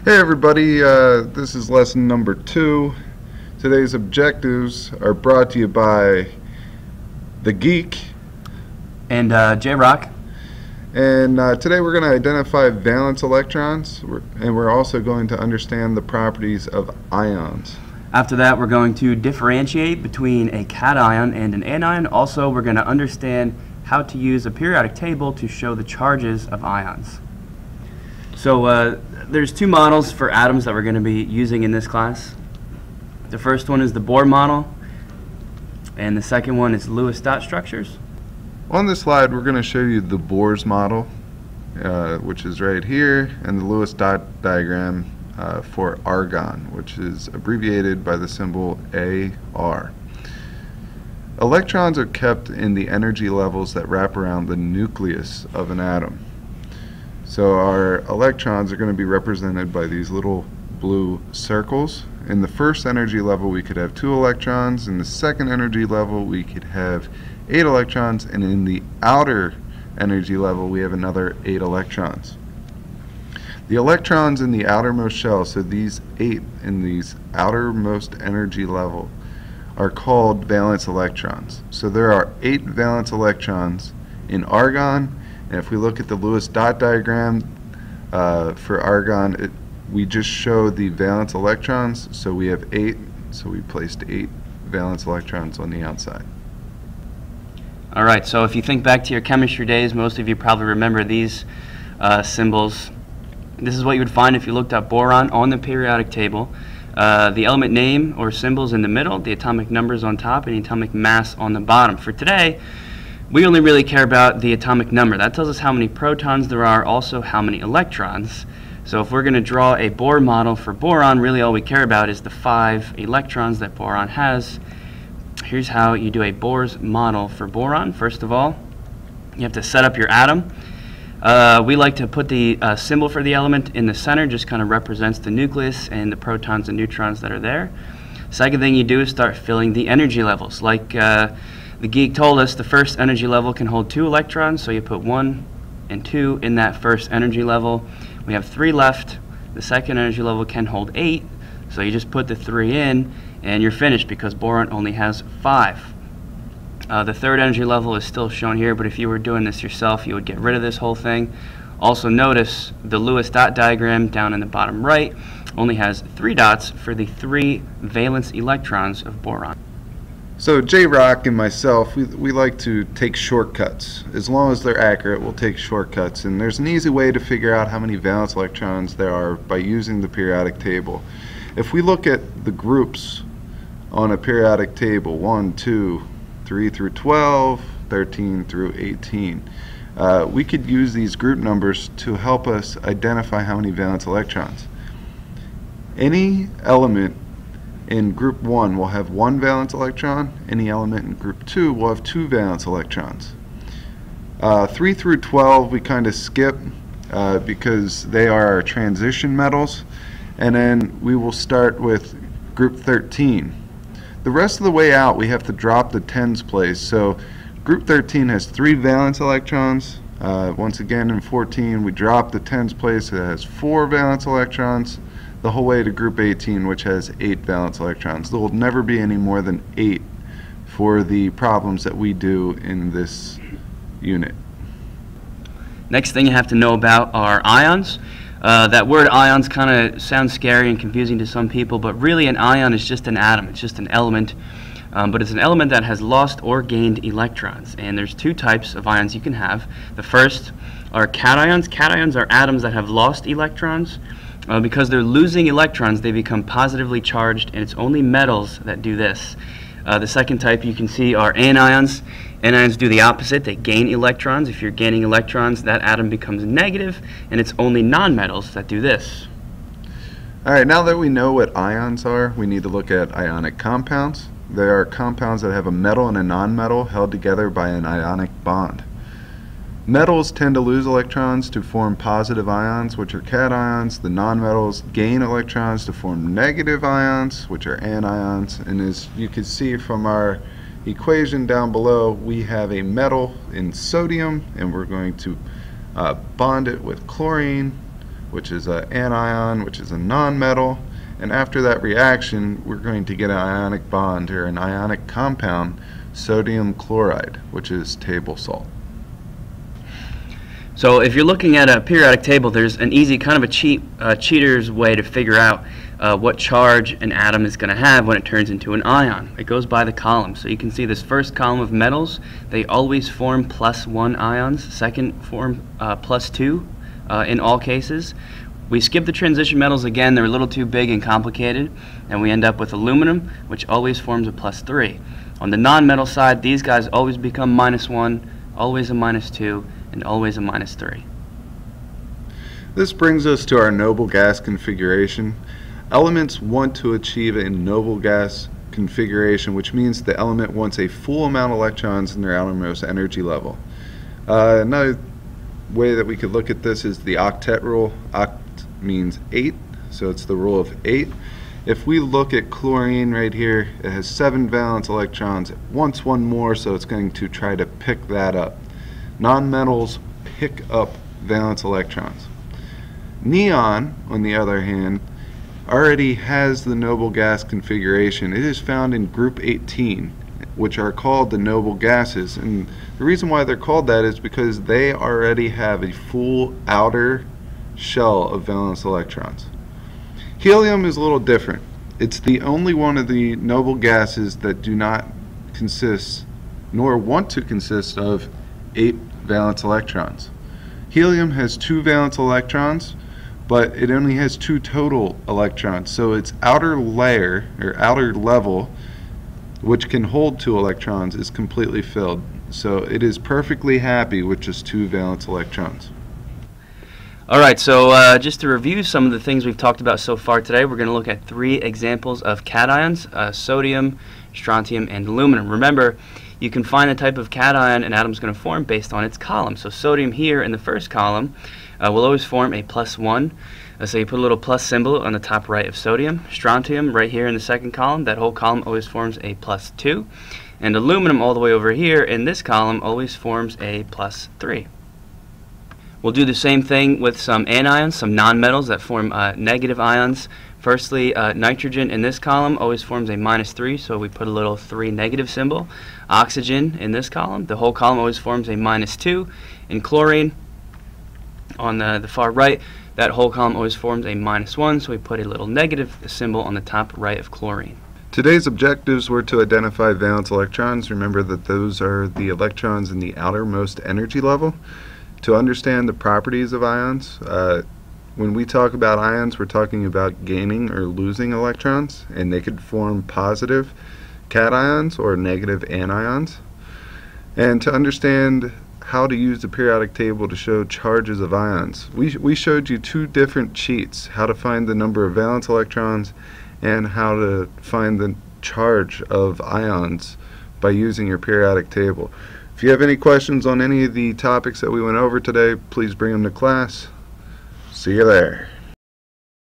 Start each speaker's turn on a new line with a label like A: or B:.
A: Hey everybody, this is lesson number 2. Today's objectives are brought to you by The Geek
B: and J-Rock.
A: And today we're going to identify valence electrons, and we're also going to understand the properties of ions.
B: After that, we're going to differentiate between a cation and an anion. Also, we're going to understand how to use a periodic table to show the charges of ions. So there's two models for atoms that we're going to be using in this class. The first one is the Bohr model, and the second one is Lewis dot structures.
A: On this slide, we're going to show you the Bohr's model, which is right here, and the Lewis dot diagram for argon, which is abbreviated by the symbol AR. Electrons are kept in the energy levels that wrap around the nucleus of an atom. So our electrons are going to be represented by these little blue circles. In the first energy level we could have 2 electrons, in the second energy level we could have 8 electrons, and in the outer energy level we have another 8 electrons. The electrons in the outermost shell, so these 8 in these outermost energy level, are called valence electrons. So there are 8 valence electrons in argon. And if we look at the Lewis dot diagram for argon, we just show the valence electrons. So we have 8, so we placed 8 valence electrons on the outside.
B: Alright, so if you think back to your chemistry days, most of you probably remember these symbols. This is what you would find if you looked up boron on the periodic table. The element name or symbols in the middle, the atomic numbers on top, and the atomic mass on the bottom. For today, we only really care about the atomic number. That tells us how many protons there are, also how many electrons. So if we're going to draw a Bohr model for boron, really all we care about is the 5 electrons that boron has. Here's how you do a Bohr's model for boron. First of all, you have to set up your atom. We like to put the symbol for the element in the center, just kind of represents the nucleus and the protons and neutrons that are there. Second thing you do is start filling the energy levels. Like the geek told us, the first energy level can hold 2 electrons, so you put 1 and 2 in that first energy level. We have 3 left. The second energy level can hold 8, so you just put the 3 in and you're finished because boron only has 5. The third energy level is still shown here, but if you were doing this yourself, you would get rid of this whole thing. Also notice the Lewis dot diagram down in the bottom right only has 3 dots for the 3 valence electrons of boron.
A: So J-Rock and myself, we like to take shortcuts. As long as they're accurate, we'll take shortcuts. And there's an easy way to figure out how many valence electrons there are by using the periodic table. If we look at the groups on a periodic table, 1, 2, 3 through 12, 13 through 18, we could use these group numbers to help us identify how many valence electrons. Any element in group 1 will have 1 valence electron. Any element in group 2 will have 2 valence electrons. 3 through 12 we kind of skip because they are our transition metals, and then we will start with group 13. The rest of the way out we have to drop the tens place. So group 13 has 3 valence electrons. Once again in 14 we drop the tens place, it has 4 valence electrons, the whole way to group 18, which has 8 valence electrons. There will never be any more than 8 for the problems that we do in this unit.
B: Next thing you have to know about are ions. That word ions kind of sounds scary and confusing to some people, but really an ion is just an atom. It's just an element, but it's an element that has lost or gained electrons. And there's 2 types of ions you can have. The first are cations. Cations are atoms that have lost electrons. Because they're losing electrons, they become positively charged, and it's only metals that do this. The second type you can see are anions. Anions do the opposite. They gain electrons. If you're gaining electrons, that atom becomes negative, and it's only nonmetals that do this.
A: Alright, now that we know what ions are, we need to look at ionic compounds. There are compounds that have a metal and a nonmetal held together by an ionic bond. Metals tend to lose electrons to form positive ions, which are cations. The nonmetals gain electrons to form negative ions, which are anions. And as you can see from our equation down below, we have a metal in sodium, and we're going to bond it with chlorine, which is an anion, which is a nonmetal, and after that reaction we're going to get an ionic bond or an ionic compound, sodium chloride, which is table salt.
B: So if you're looking at a periodic table, there's an easy kind of a cheater's way to figure out what charge an atom is going to have when it turns into an ion. It goes by the column. So you can see this first column of metals, they always form +1 ions. Second form +2 in all cases. We skip the transition metals again, they're a little too big and complicated, and we end up with aluminum, which always forms a +3. On the non-metal side, these guys always become -1, always a -2, and always a -3.
A: This brings us to our noble gas configuration. Elements want to achieve a noble gas configuration, which means the element wants a full amount of electrons in their outermost energy level. Another way that we could look at this is the octet rule. Oct means 8, so it's the rule of 8. If we look at chlorine right here, it has 7 valence electrons. It wants one more, so it's going to try to pick that up. Nonmetals pick up valence electrons. Neon, on the other hand, already has the noble gas configuration. It is found in group 18, which are called the noble gases, and the reason why they're called that is because they already have a full outer shell of valence electrons. Helium is a little different. It's the only one of the noble gases that do not consist, nor want to consist of 8 valence electrons. Helium has 2 valence electrons, but it only has 2 total electrons, so its outer layer or outer level, which can hold 2 electrons, is completely filled. So it is perfectly happy with just 2 valence electrons.
B: Alright, so just to review some of the things we've talked about so far today, we're going to look at 3 examples of cations, sodium, strontium, and aluminum. Remember, you can find the type of cation an atom is going to form based on its column. So sodium here in the first column will always form a +1. So you put a little plus symbol on the top right of sodium. Strontium right here in the second column, that whole column always forms a +2. And aluminum all the way over here in this column always forms a +3. We'll do the same thing with some anions, some nonmetals that form negative ions. Firstly, nitrogen in this column always forms a -3, so we put a little 3 negative symbol. Oxygen in this column, the whole column always forms a -2. And chlorine on the far right, that whole column always forms a -1, so we put a little negative symbol on the top right of chlorine.
A: Today's objectives were to identify valence electrons. Remember that those are the electrons in the outermost energy level. To understand the properties of ions, when we talk about ions, we're talking about gaining or losing electrons, and they could form positive cations or negative anions. And to understand how to use the periodic table to show charges of ions, we showed you 2 different cheats: how to find the number of valence electrons and how to find the charge of ions by using your periodic table. If you have any questions on any of the topics that we went over today, please bring them to class. See you there.